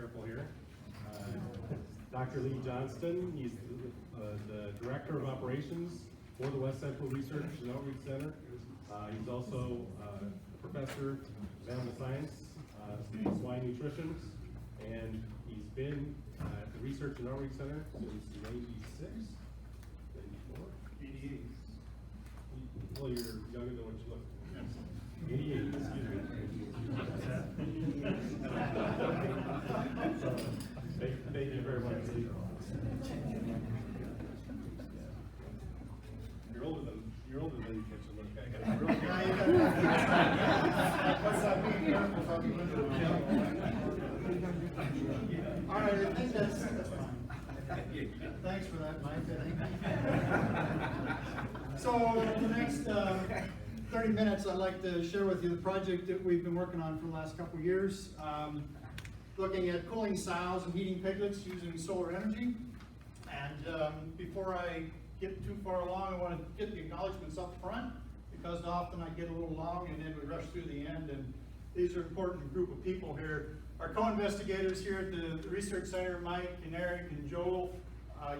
careful here. Dr. Lee Johnston, he's the Director of Operations for the West Central Research and Outreach Center. He's also a professor of animal science, swine nutrition, and he's been at the Research and Outreach Center since 96, 94? 88. Well, you're younger than what you look. 88, excuse me. Thank you very much. You're older than you get to look. I got All right, I think that's fine. Thanks for that, Mike. So in the next 30 minutes, I'd like to share with you the project that we've been working on for the last couple of years, looking at cooling sows and heating piglets using solar energy. And before I get too far along, I want to get the acknowledgments up front, because often I get a little long and then we rush through the end, and these are an important group of people here. Our co-investigators here at the Research Center, Mike and Eric and Joel,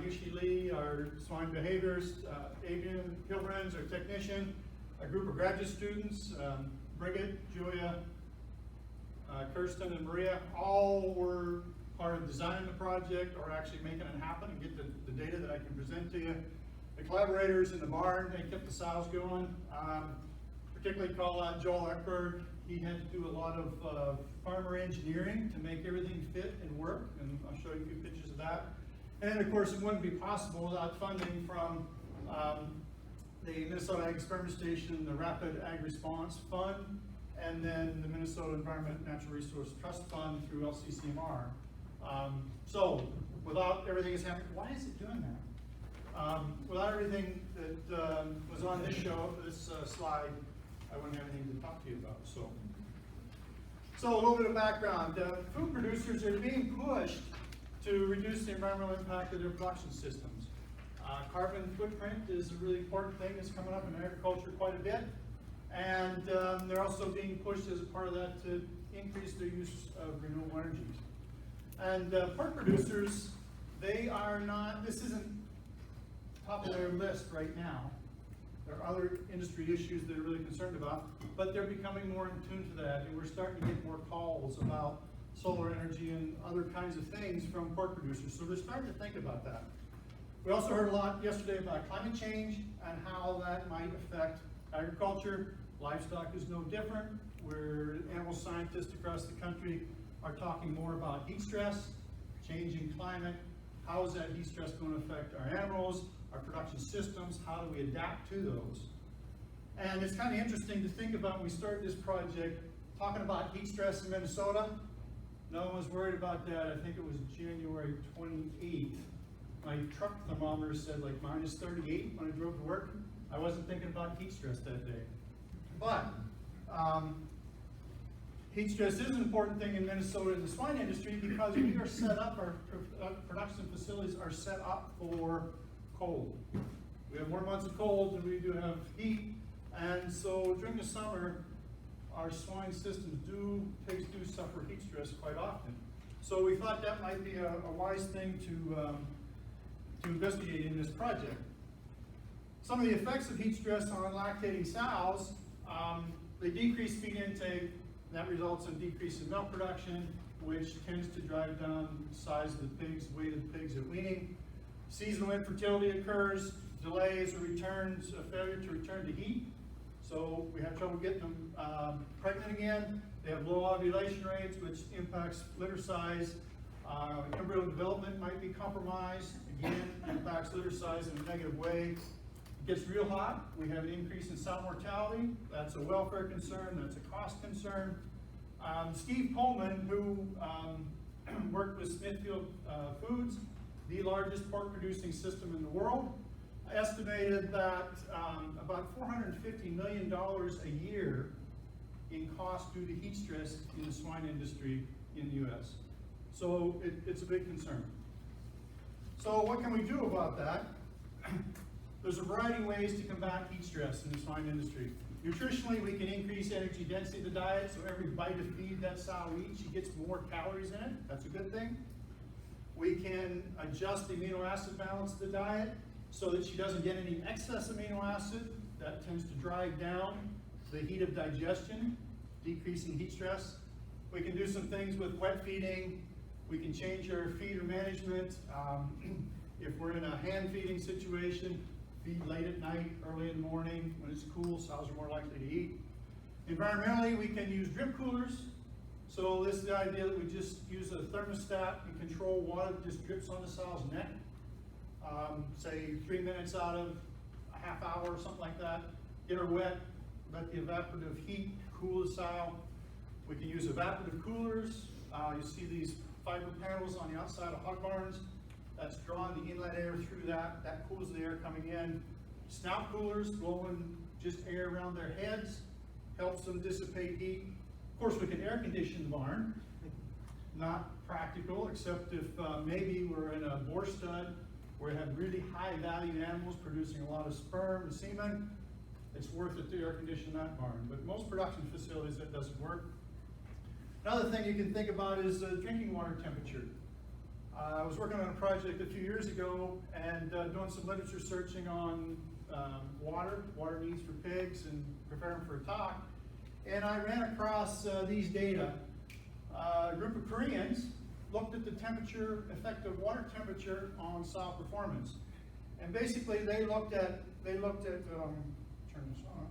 Yushi Lee, our swine behaviors, Adrian Hilbrens, our technician, a group of graduate students, Brigitte, Julia, Kirsten, and Maria, all were part of designing the project or actually making it happen and get the data that I can present to you. The collaborators in the barn, they kept the sows going. Particularly call out Joel Eckberg. He had to do a lot of farmer engineering to make everything fit and work, and I'll show you a few pictures of that. And of course, it wouldn't be possible without funding from the Minnesota Ag Experiment Station, the Rapid Ag Response Fund, and then the Minnesota Environment and Natural Resource Trust Fund through LCCMR. So, without everything that's happening, why is it doing that? Without everything that was on this slide, I wouldn't have anything to talk to you about. So a little bit of background. Food producers are being pushed to reduce the environmental impact of their production systems. Carbon footprint is a really important thing that's coming up in agriculture quite a bit. And they're also being pushed as a part of that to increase their use of renewable energies. And pork producers, they are not, this isn't top of their list right now. There are other industry issues they're really concerned about, but they're becoming more in tune to that, and we're starting to get more calls about solar energy and other kinds of things from pork producers. So they're starting to think about that. We also heard a lot yesterday about climate change and how that might affect agriculture. Livestock is no different, where animal scientists across the country are talking more about heat stress, changing climate. How is that heat stress going to affect our animals, our production systems? How do we adapt to those? And it's kind of interesting to think about when we started this project, talking about heat stress in Minnesota. No one was worried about that. I think it was January 28th. My truck thermometer said like minus 38 when I drove to work. I wasn't thinking about heat stress that day. But heat stress is an important thing in Minnesota in the swine industry, because we are set up, our production facilities are set up for cold. We have more months of cold than we do have heat, and so during the summer, our swine systems do suffer heat stress quite often. So we thought that might be a wise thing to investigate in this project. Some of the effects of heat stress on lactating sows, they decrease feed intake. That results in decrease in milk production, which tends to drive down the size of the pigs, weight of the pigs at weaning. Seasonal infertility occurs, delays or returns, a failure to return to heat. So we have trouble getting them pregnant again. They have low ovulation rates, which impacts litter size. Embryo development might be compromised. Again, impacts litter size in a negative way. It gets real hot, we have an increase in sow mortality. That's a welfare concern, that's a cost concern. Steve Pullman, who worked with Smithfield Foods, the largest pork producing system in the world, estimated that about $450 million a year in cost due to heat stress in the swine industry in the U.S. So it's a big concern. So what can we do about that? There's a variety of ways to combat heat stress in the swine industry. Nutritionally, we can increase energy density of the diet, so every bite of feed that sow eats, she gets more calories in it. That's a good thing. We can adjust the amino acid balance of the diet so that she doesn't get any excess amino acid. That tends to drive down the heat of digestion, decreasing heat stress. We can do some things with wet feeding. We can change our feeder management. If we're in a hand feeding situation, feed late at night, early in the morning. When it's cool, sows are more likely to eat. Environmentally, we can use drip coolers. So this is the idea that we just use a thermostat and control water that just drips on the sow's neck. Say 3 minutes out of a half hour or something like that. Get her wet, let the evaporative heat cool the sow. We can use evaporative coolers. You see these fiber panels on the outside of hog barns. That's drawing the inlet air through that. That cools the air coming in. Snout coolers, blowing just air around their heads, helps them dissipate heat. Of course, we can air condition the barn. Not practical, except if maybe we're in a boar stud where we have really high value animals producing a lot of sperm and semen. It's worth it to air condition that barn. But most production facilities, that doesn't work. Another thing you can think about is drinking water temperature. I was working on a project a few years ago and doing some literature searching on water needs for pigs and preparing for a talk. And I ran across these data. A group of Koreans looked at the temperature, effective water temperature on sow performance. And basically they looked at turn this on.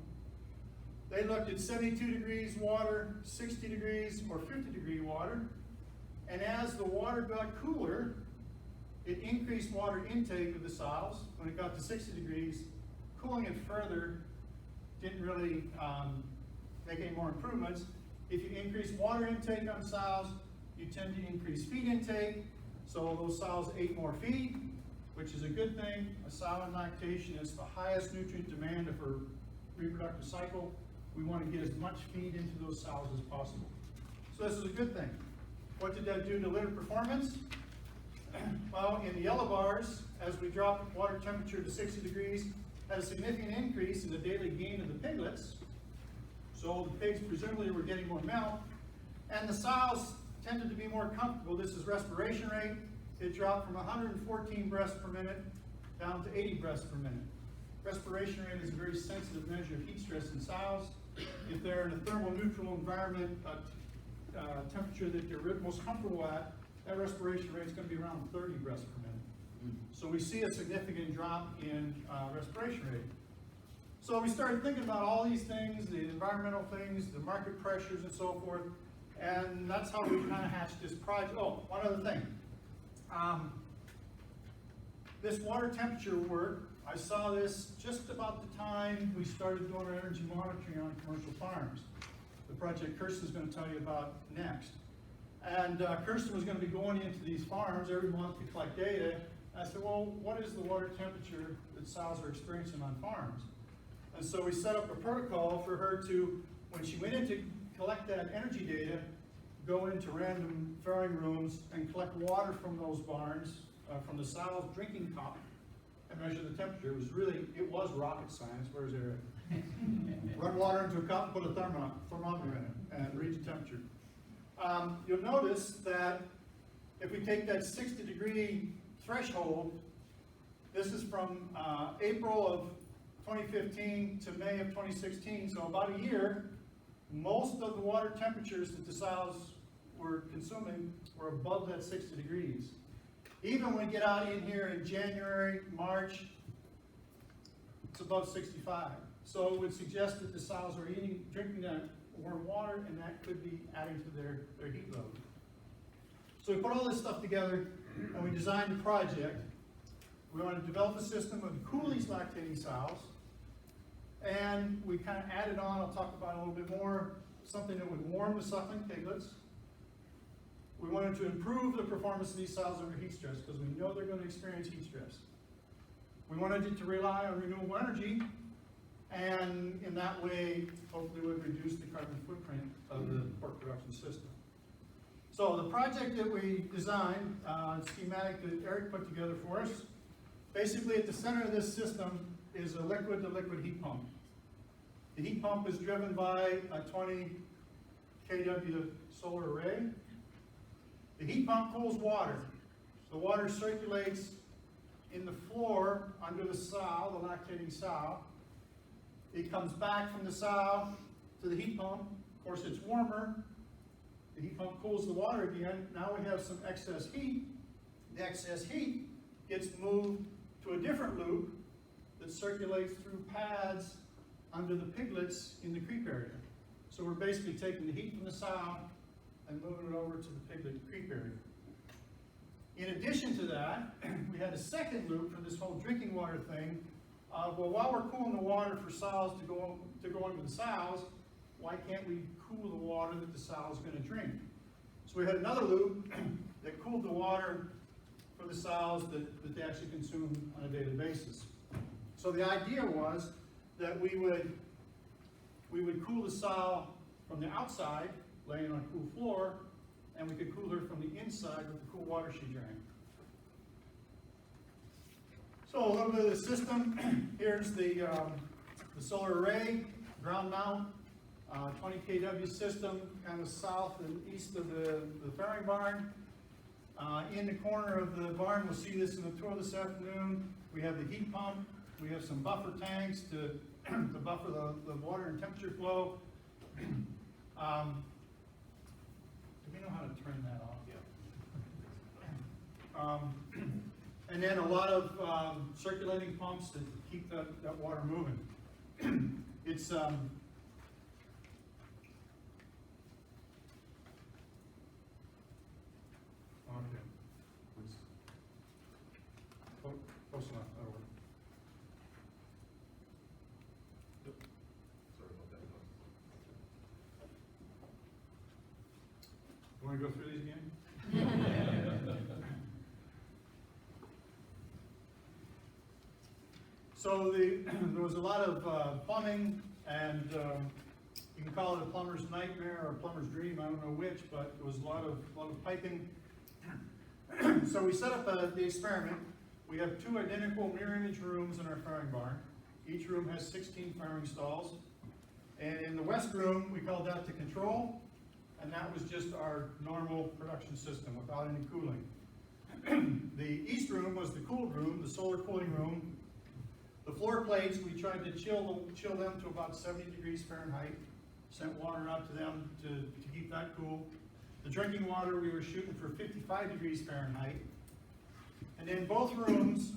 They looked at 72 degrees water, 60 degrees, or 50 degree water. And as the water got cooler, it increased water intake of the sows. When it got to 60 degrees, cooling it further didn't really make any more improvements. If you increase water intake on sows, you tend to increase feed intake. So those sows ate more feed, which is a good thing. A sow in lactation is the highest nutrient demand of her reproductive cycle. We want to get as much feed into those sows as possible. So this is a good thing. What did that do to litter performance? Well, in the yellow bars, as we dropped water temperature to 60 degrees, had a significant increase in the daily gain of the piglets. So the pigs presumably were getting more milk, and the sows tended to be more comfortable. This is respiration rate. It dropped from 114 breaths per minute down to 80 breaths per minute. Respiration rate is a very sensitive measure of heat stress in sows. If they're in a thermal neutral environment, temperature that they're most comfortable at, that respiration rate is going to be around 30 breaths per minute. So we see a significant drop in respiration rate. So we started thinking about all these things, the environmental things, the market pressures and so forth, and that's how we kind of hatched this project. Oh, one other thing. This water temperature work, I saw this just about the time we started doing our energy monitoring on commercial farms. The project Kirsten's going to tell you about next. And Kirsten was going to be going into these farms every month to collect data. I said, well, what is the water temperature that sows are experiencing on farms? And so we set up a protocol for her to, when she went in to collect that energy data, go into random farrowing rooms and collect water from those barns, from the sow's drinking cup, and measure the temperature. It was rocket science. Where's Eric? Run water into a cup and put a thermometer in it and read the temperature. You'll notice that if we take that 60 degree threshold, this is from April of 2015 to May of 2016, so about a year, most of the water temperatures that the sows were consuming were above that 60 degrees. Even when we get out in here in January, March, it's above 65. So it would suggest that the sows are drinking that warm water, and that could be adding to their heat load. So we put all this stuff together, and we designed a project. We wanted to develop a system of cool these lactating sows, and we kind of added on, I'll talk about it a little bit more, something that would warm the suckling piglets. We wanted to improve the performance of these sows under heat stress, because we know they're going to experience heat stress. We wanted it to rely on renewable energy, and in that way, hopefully would reduce the carbon footprint of the pork production system. So the project that we designed, schematic that Eric put together for us, basically at the center of this system is a liquid-to-liquid heat pump. The heat pump is driven by a 20 kW solar array. The heat pump cools water. The water circulates in the floor under the sow, the lactating sow. It comes back from the sow to the heat pump. Of course, it's warmer. The heat pump cools the water again. Now we have some excess heat. The excess heat gets moved to a different loop that circulates through pads under the piglets in the creep area. So we're basically taking the heat from the sow and moving it over to the piglet creep area. In addition to that, we had a second loop for this whole drinking water thing. Well, while we're cooling the water for sows to go into the sows, why can't we cool the water that the sow is going to drink? So we had another loop that cooled the water for the sows that they actually consume on a daily basis. So the idea was that we would cool the sow from the outside, laying on a cool floor, and we could cool her from the inside with the cool water she drank. So a little bit of the system. Here's the solar array, ground mount, 20 kW system, kind of south and east of the farrowing barn. In the corner of the barn, we'll see this in the tour this afternoon. We have the heat pump. We have some buffer tanks to buffer the water and temperature flow. Do we know how to turn that off? Yeah. And then a lot of circulating pumps that keep that water moving. It's okay. Close enough. That'll work. Sorry about that. You want to go through these again? So there was a lot of plumbing, and you can call it a plumber's nightmare or a plumber's dream, I don't know which, but there was a lot of piping. So we set up the experiment. We have 2 identical mirror image rooms in our farrowing barn. Each room has 16 farrowing stalls. And in the west room, we called that the control, and that was just our normal production system without any cooling. The east room was the cooled room, the solar cooling room. The floor plates, we tried to chill them to about 70 degrees Fahrenheit. Sent water out to them to keep that cool. The drinking water, we were shooting for 55 degrees Fahrenheit. And in both rooms,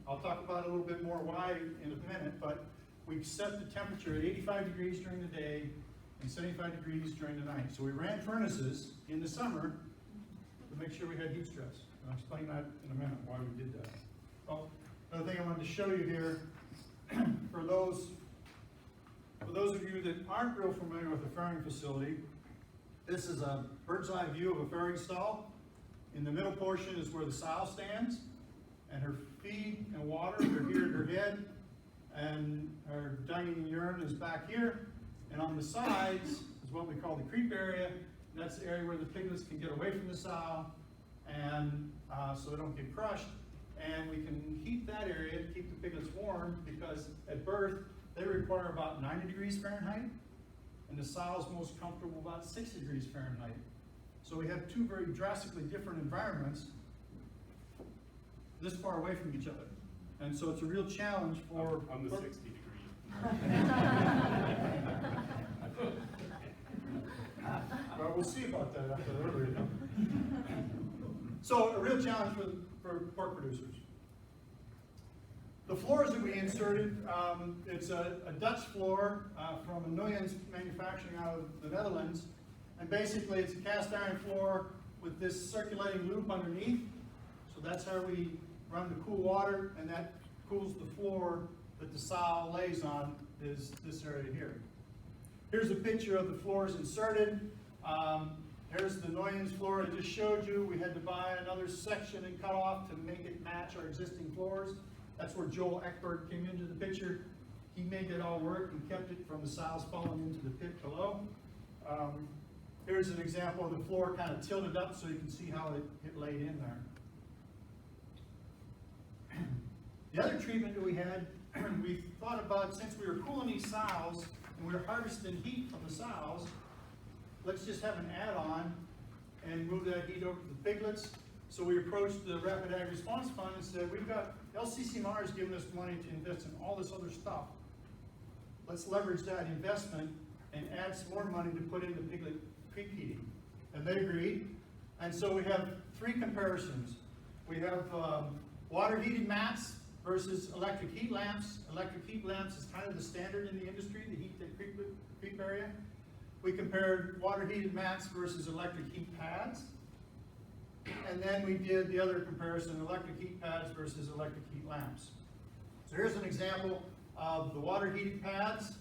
I'll talk about a little bit more why in a minute, but we set the temperature at 85 degrees during the day and 75 degrees during the night. So we ran furnaces in the summer to make sure we had heat stress. I'll explain that in a minute, why we did that. Oh, another thing I wanted to show you here, for those of you that aren't real familiar with a farrowing facility, this is a bird's eye view of a farrowing stall. In the middle portion is where the sow stands, and her feed and water are here at her head, and her dining and urine is back here. And on the sides is what we call the creep area. That's the area where the piglets can get away from the sow, and so they don't get crushed. And we can heat that area to keep the piglets warm, because at birth they require about 90 degrees Fahrenheit, and the sow's most comfortable about 60 degrees Fahrenheit. So we have 2 very drastically different environments this far away from each other. And so it's a real challenge for... I'm the 60 degree. Well, we'll see about that after the earlier. So a real challenge for pork producers. The floors that we inserted, it's a Dutch floor from a Nuyens manufacturing out of the Netherlands. And basically it's a cast iron floor with this circulating loop underneath. So that's how we run the cool water, and that cools the floor that the sow lays on, is this area here. Here's a picture of the floors inserted. Here's the Nuyens floor I just showed you. We had to buy another section and cut off to make it match our existing floors. That's where Joel Eckberg came into the picture. He made it all work and kept it from the sows falling into the pit below. Here's an example of the floor kind of tilted up so you can see how it laid in there. The other treatment that we had, we thought about, since we were cooling these sows and we're harvesting heat from the sows. Let's just have an add-on and move that heat over to the piglets. So we approached the Rapid Ag Response Fund and said, we've got, LCCMR has given us money to invest in all this other stuff. Let's leverage that investment and add some more money to put into piglet creep heating. And they agreed. And so we have three comparisons. We have water heated mats versus electric heat lamps. Electric heat lamps is kind of the standard in the industry to heat the creep area. We compared water heated mats versus electric heat pads. And then we did the other comparison, electric heat pads versus electric heat lamps. So here's an example of the water heated pads.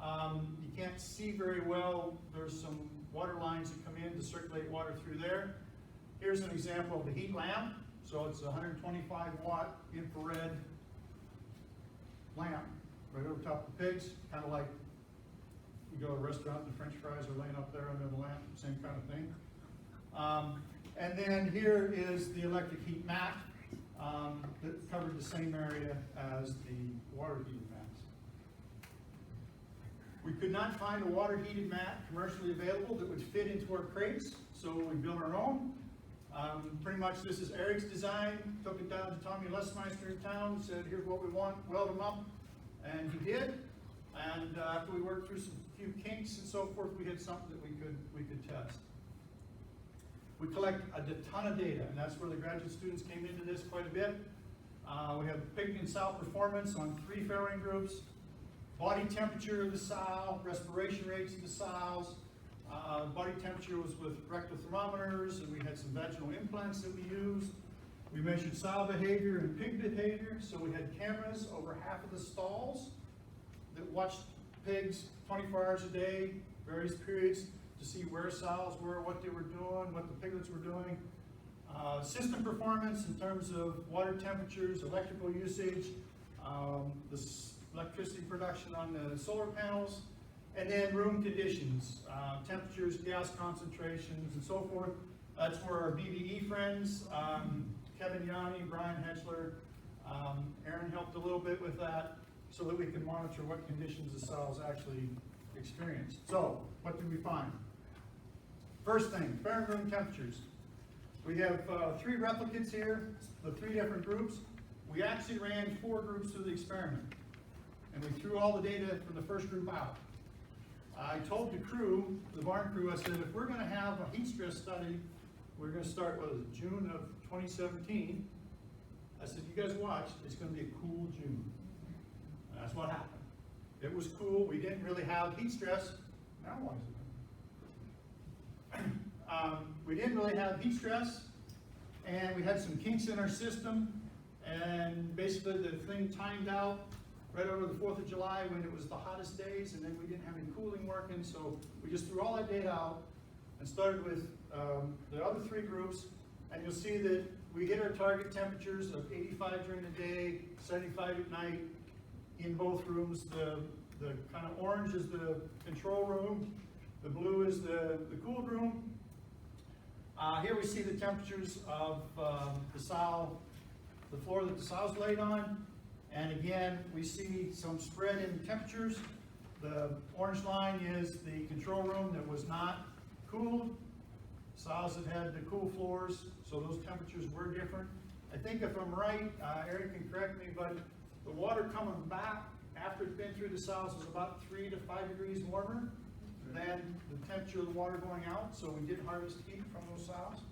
You can't see very well. There's some water lines that come in to circulate water through there. Here's an example of the heat lamp. So it's a 125 watt infrared lamp right over top of the pigs, kind of like you go to a restaurant and the French fries are laying up there under the lamp, same kind of thing. And then here is the electric heat mat that covered the same area as the water heated mats. We could not find a water heated mat commercially available that would fit into our crates, so we built our own. Pretty much this is Eric's design, took it down to Tommy Lesmeister in town, said here's what we want, weld them up, and he did. And after we worked through some few kinks and so forth, we had something that we could test. We collect a ton of data, and that's where the graduate students came into this quite a bit. We have pig and sow performance on 3 farrowing groups, body temperature of the sow, respiration rates of the sows. Body temperature was with rectal thermometers, and we had some vaginal implants that we used. We measured sow behavior and pig behavior, so we had cameras over half of the stalls that watched pigs 24 hours a day, various periods, to see where sows were, what they were doing, what the piglets were doing. System performance in terms of water temperatures, electrical usage, the electricity production on the solar panels, and then room conditions, temperatures, gas concentrations, and so forth. That's where our BBE friends, Kevin Yanni, Brian Hetchler, Aaron helped a little bit with that so that we can monitor what conditions the sows actually experience. So, what did we find? First thing, farrowing room temperatures. We have 3 replicates here, the 3 different groups. We actually ran 4 groups through the experiment, and we threw all the data from the first group out. I told the crew, the barn crew, I said, if we're going to have a heat stress study, we're going to start with June of 2017. I said, you guys watch, it's going to be a cool June. And that's what happened. It was cool. We didn't really have heat stress. Now why is it? We didn't really have heat stress, and we had some kinks in our system, and basically the thing timed out right over the 4th of July when it was the hottest days, and then we didn't have any cooling working, so we just threw all that data out and started with the other 3 groups, and you'll see that we hit our target temperatures of 85 during the day, 75 at night in both rooms. The kind of orange is the control room, the blue is the cooled room. Here we see the temperatures of the sow, the floor that the sow's laid on. And again, we see some spread in temperatures. The orange line is the control room that was not cooled. Sows that had the cool floors, so those temperatures were different. I think if I'm right, Eric can correct me, but the water coming back after it's been through the sows was about 3 to 5 degrees warmer than the temperature of the water going out, so we did harvest heat from those sows.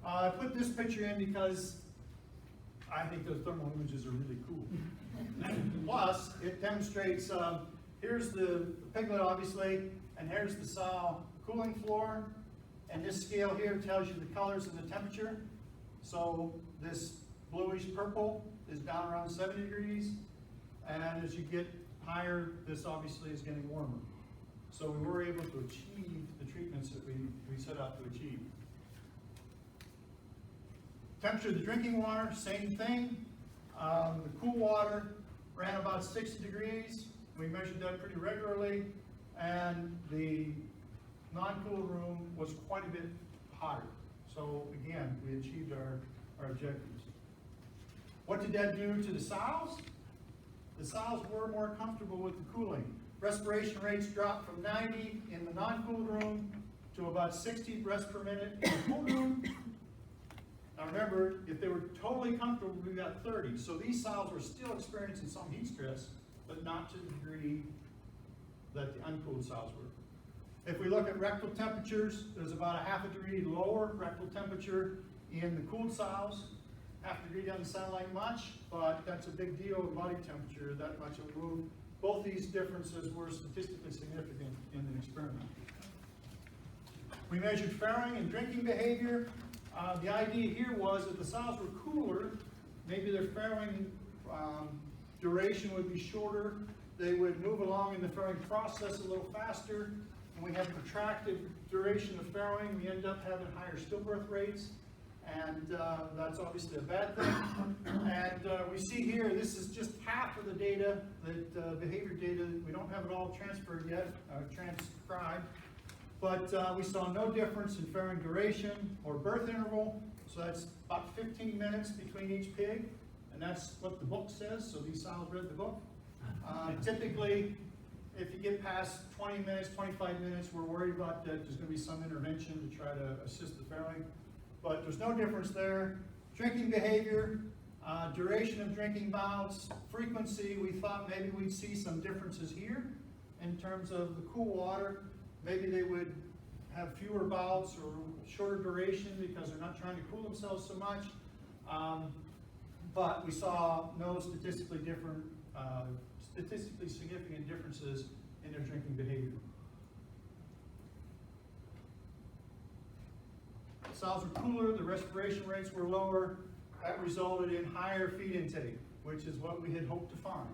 I put this picture in because I think those thermal images are really cool. Plus, it demonstrates, here's the piglet obviously, and here's the sow cooling floor, and this scale here tells you the colors and the temperature. So this bluish purple is down around 70 degrees, and as you get higher, this obviously is getting warmer. So we were able to achieve the treatments that we set out to achieve. Temperature of the drinking water, same thing. The cool water ran about 60 degrees. We measured that pretty regularly. And the non-cool room was quite a bit hotter. So again, we achieved our objectives. What did that do to the sows? The sows were more comfortable with the cooling. respiration rates dropped from 90 in the non-cooled room to about 60 breaths per minute in the cooled room. Now remember, if they were totally comfortable, we got 30. So these sows were still experiencing some heat stress, but not to the degree that the uncooled sows were. If we look at rectal temperatures, there's about a half a degree lower rectal temperature in the cooled sows. Half a degree doesn't sound like much, but that's a big deal in body temperature, that much of a move. Both these differences were statistically significant in the experiment. We measured farrowing and drinking behavior. The idea here was that the sows were cooler, maybe their farrowing duration would be shorter, they would move along in the farrowing process a little faster, and we have protracted duration of farrowing, we end up having higher stillbirth rates, and that's obviously a bad thing. And we see here, this is just half of the data, that behavior data, we don't have it all transferred yet, transcribed, but we saw no difference in farrowing duration or birth interval, so that's about 15 minutes between each pig, and that's what the book says, so these sows read the book. Typically, if you get past 20 minutes, 25 minutes, we're worried about that there's going to be some intervention to try to assist the farrowing, but there's no difference there. Drinking behavior, duration of drinking bouts, frequency, we thought maybe we'd see some differences here in terms of the cool water. Maybe they would have fewer bouts or shorter duration because they're not trying to cool themselves so much. But we saw no statistically significant differences in their drinking behavior. The sows were cooler, the respiration rates were lower. That resulted in higher feed intake, which is what we had hoped to find.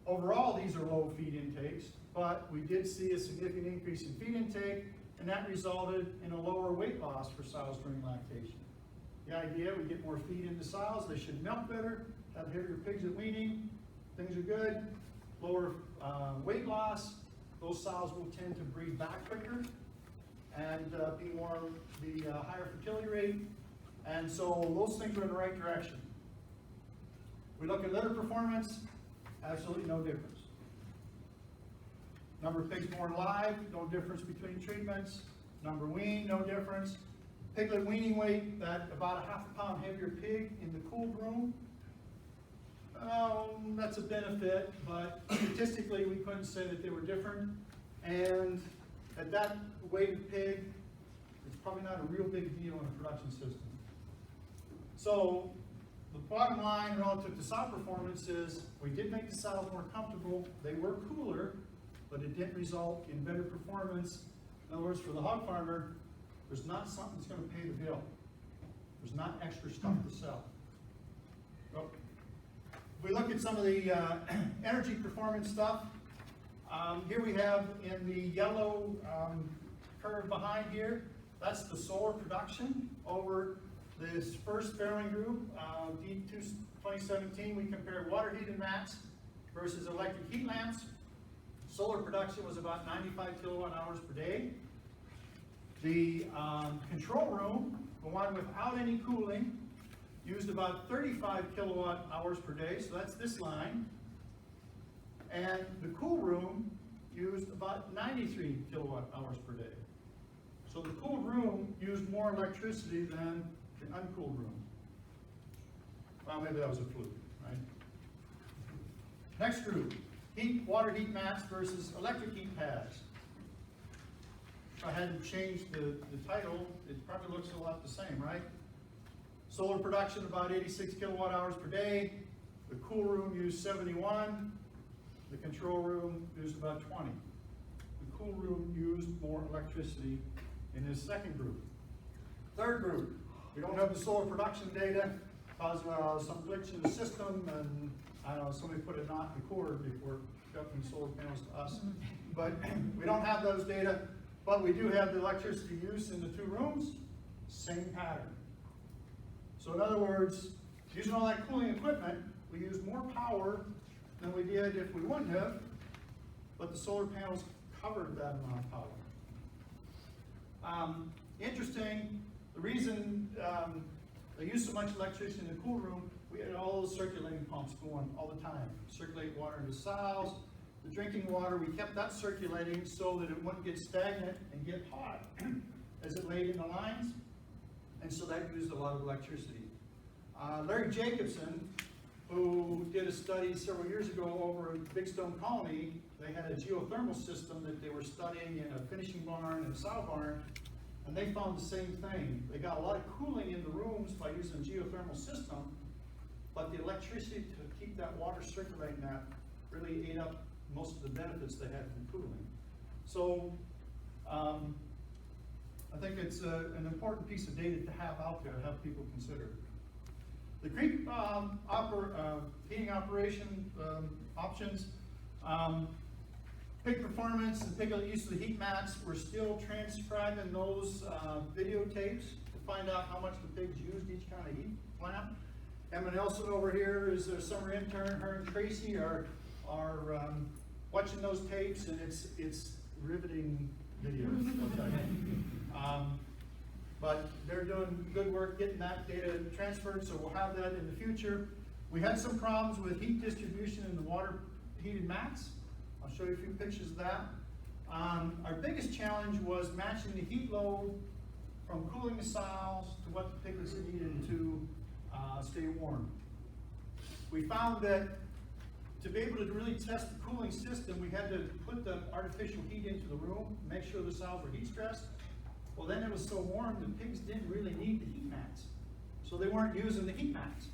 Overall, these are low feed intakes, but we did see a significant increase in feed intake, and that resulted in a lower weight loss for sows during lactation. The idea, we get more feed into sows, they should milk better, have heavier pigs at weaning, things are good. Lower weight loss, those sows will tend to breed back quicker and be higher fertility rate, and so those things are in the right direction. We look at litter performance, absolutely no difference. Number of pigs born live, no difference between treatments. Number weaned, no difference. Piglet weaning weight, that about a half a pound heavier pig in the cooled room. That's a benefit, but statistically we couldn't say that they were different. And at that weight of pig, it's probably not a real big deal in a production system. So the bottom line relative to sow performance is we did make the sows more comfortable. They were cooler, but it didn't result in better performance. In other words, for the hog farmer, there's not something that's going to pay the bill. There's not extra stuff to sell. So, if we look at some of the energy performance stuff, here we have in the yellow curve behind here, that's the solar production over this first farrowing group, D2 2017, we compared water heated mats versus electric heat lamps. Solar production was about 95 kilowatt hours per day. The control room, the one without any cooling, used about 35 kilowatt hours per day, so that's this line. And the cool room used about 93 kilowatt hours per day. So the cooled room used more electricity than the uncooled room. Well, maybe that was a fluke, right? Next group, water heat mats versus electric heat pads. If I hadn't changed the title, it probably looks a lot the same, right? Solar production about 86 kilowatt hours per day. The cool room used 71. The control room used about 20. The cool room used more electricity in this second group. Third group, we don't have the solar production data because some glitch in the system, and I don't know, somebody put a knot in the cord before dumping solar panels to us. But we don't have those data, but we do have the electricity use in the two rooms, same pattern. So in other words, using all that cooling equipment, we used more power than we did if we wouldn't have, but the solar panels covered that amount of power. Interesting, the reason they used so much electricity in the cool room, we had all those circulating pumps going all the time. Circulate water into sows. the drinking water, we kept that circulating so that it wouldn't get stagnant and get hot as it laid in the lines, and so that used a lot of electricity. Larry Jacobson, who did a study several years ago over at Big Stone Colony, they had a geothermal system that they were studying in a finishing barn and a sow barn, and they found the same thing. They got a lot of cooling in the rooms by using a geothermal system, but the electricity to keep that water circulating that really ate up most of the benefits they had from cooling. So I think it's an important piece of data to have out there to have people consider. The creek heating operation options, pig performance and piglet use of the heat mats, we're still transcribing those videotapes to find out how much the pigs used each kind of heat plant. Emma Nelson over here is a summer intern. Her and Tracy are watching those tapes, and it's riveting videos. I'll tell you. But they're doing good work getting that data transferred, so we'll have that in the future. We had some problems with heat distribution in the water heated mats. I'll show you a few pictures of that. Our biggest challenge was matching the heat load from cooling the sows to what the piglets needed to stay warm. We found that to be able to really test the cooling system, we had to put the artificial heat into the room, make sure the sows were heat stressed. Well, then it was so warm, the pigs didn't really need the heat mats. So they weren't using the heat mats.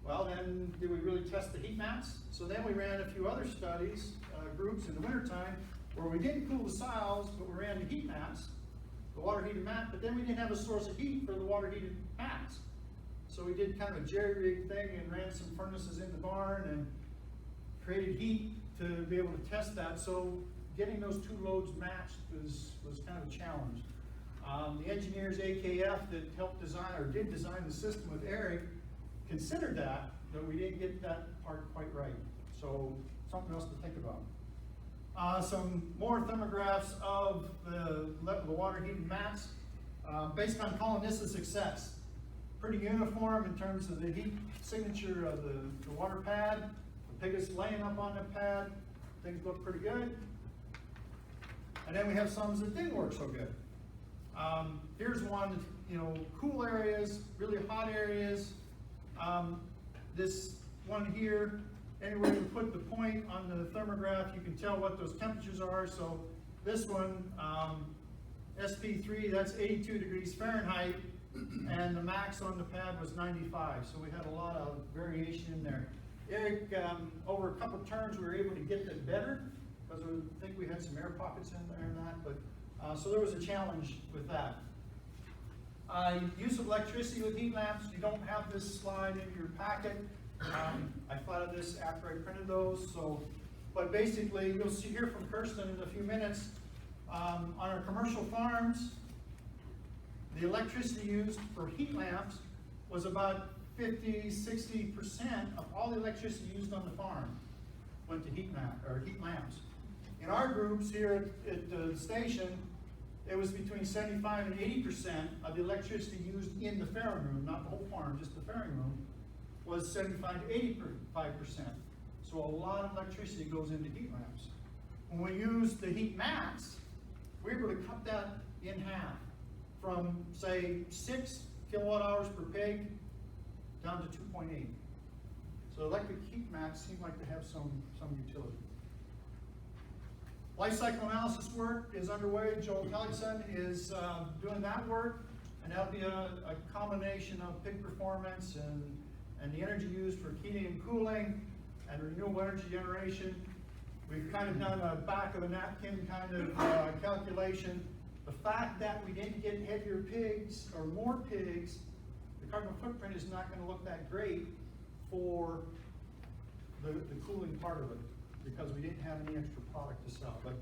Well, then did we really test the heat mats? So then we ran a few other studies, groups in the wintertime, where we didn't cool the sows, but we ran the heat mats, the water heated mat, but then we didn't have a source of heat for the water heated mats. So we did kind of a jerry-rig thing and ran some furnaces in the barn and created heat to be able to test that. So getting those two loads matched was kind of a challenge. The engineers, AKF, that helped design, or did design the system with Eric, considered that, but we didn't get that part quite right. So something else to think about. Some more thermographs of the water heated mats, based on calling this a success. Pretty uniform in terms of the heat signature of the water pad. The piglets laying up on the pad, things look pretty good. And then we have some that didn't work so good. Here's one, cool areas, really hot areas. This one here, anywhere you put the point on the thermograph, you can tell what those temperatures are. So this one, SP3, that's 82 degrees Fahrenheit, and the max on the pad was 95. So we had a lot of variation in there. Eric, over a couple of turns, we were able to get that better, because I think we had some air pockets in there and that, but so there was a challenge with that. Use of electricity with heat lamps. You don't have this slide in your packet. I thought of this after I printed those. But basically, you'll see here from Kirsten in a few minutes, on our commercial farms, the electricity used for heat lamps was about 50–60% of all the electricity used on the farm went to heat lamps. In our groups here at the station, it was between 75 and 80% of the electricity used in the farrowing room, not the whole farm, just the farrowing room, was 75 to 85%. So a lot of electricity goes into heat lamps. When we use the heat mats, we were able to cut that in half from, say, 6 kilowatt hours per pig down to 2.8. So electric heat mats seem like they have some utility. Life cycle analysis work is underway. Joel Kellickson is doing that work, and that'll be a combination of pig performance and the energy used for heating and cooling and renewable energy generation. We've kind of done a back of a napkin kind of calculation. The fact that we didn't get heavier pigs or more pigs, the carbon footprint is not going to look that great for the cooling part of it, because we didn't have any extra product to sell. But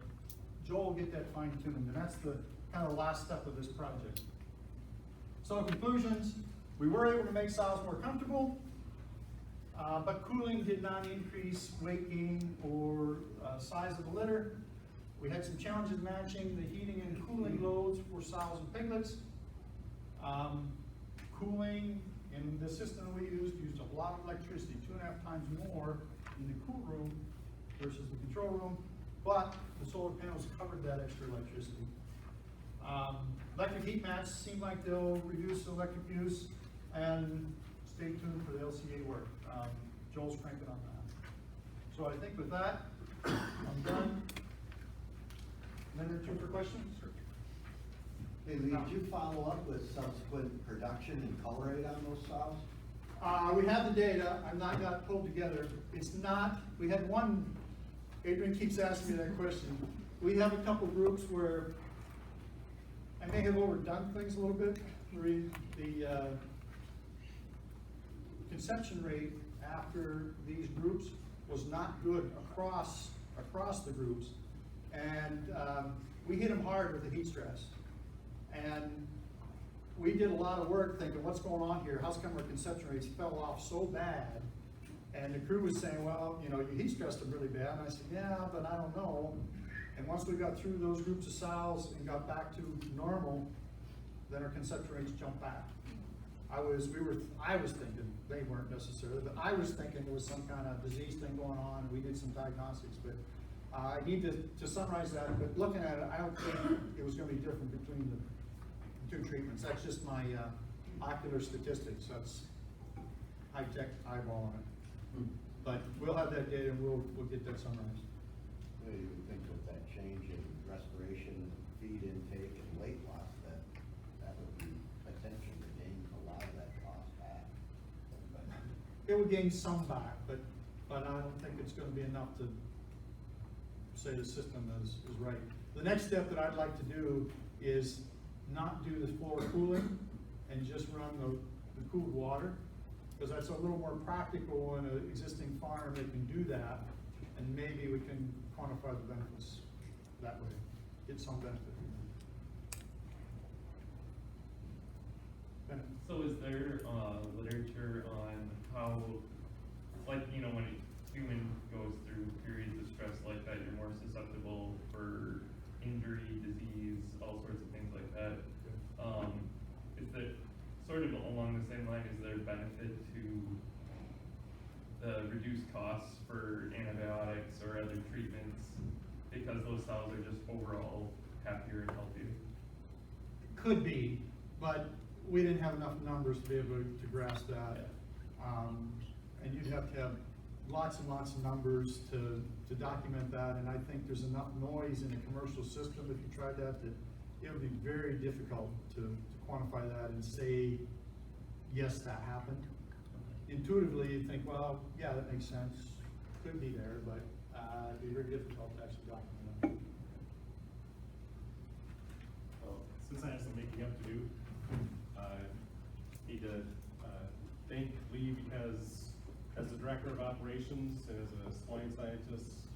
Joel will get that fine-tuned, and that's the kind of last step of this project. So conclusions, we were able to make sows more comfortable, but cooling did not increase weight gain or size of the litter. We had some challenges matching the heating and cooling loads for sows and piglets. Cooling in the system we used a lot of electricity, 2.5 times more in the cool room versus the control room, but the solar panels covered that extra electricity. Electric heat mats seem like they'll reduce electric use, and stay tuned for the LCA work. Joel's cranking on that. So I think with that, I'm done. Minute or two for questions? Hey Lee, did you follow up with subsequent production and color rate on those sows? We have the data. I've not got pulled together. It's not, we had one, Adrian keeps asking me that question. We have a couple groups where I may have overdone things a little bit. The conception rate after these groups was not good across the groups. And we hit them hard with the heat stress. And we did a lot of work thinking, what's going on here? How's come our conception rates fell off so bad? And the crew was saying, well, you know, you heat stressed them really bad. And I said, yeah, but I don't know. And once we got through those groups of sows and got back to normal, then our conception rates jumped back. I was thinking, they weren't necessarily, but I was thinking there was some kind of disease thing going on, and we did some diagnostics, but I need to summarize that, but looking at it, I don't think it was gonna be different between the two treatments. That's just my ocular statistics. That's high-tech eyeball on it. But we'll have that data and we'll get that summarized. You would think with that change in respiration, feed intake, and weight loss, that would be potential to gain a lot of that cost back. But It would gain some back, but I don't think it's gonna be enough to say the system is right. The next step that I'd like to do is not do the floor cooling and just run the cooled water, because that's a little more practical in an existing farm. They can do that, and maybe we can quantify the benefits that way, get some benefit. So is there literature on how, like, you know, when a human goes through periods of stress like that, you're more susceptible for injury, disease, all sorts of things like that? Is there, sort of along the same line, is there benefit to the reduced costs for antibiotics or other treatments because those sows are just overall happier and healthier? Could be, but we didn't have enough numbers to be able to grasp that. And you'd have to have lots and lots of numbers to document that, and I think there's enough noise in the commercial system if you tried that it would be very difficult to quantify that and say, yes, that happened. Intuitively, you think, well, yeah, that makes sense, could be there, but it'd be very difficult to actually document that. Well, since I have some making up to do, need to thank Lee, because as the director of operations and as a swine scientist,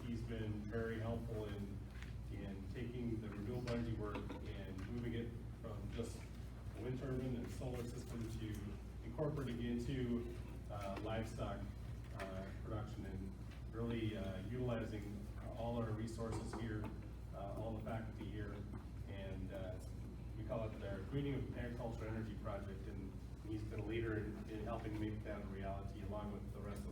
he's been very helpful in taking the renewable energy work and moving it from just a wind turbine and solar system to incorporating into livestock production, and really utilizing all our resources here, all the faculty here, and we call it the Greening of Agricultural Energy Project, and he's been a leader in helping make that a reality along with the rest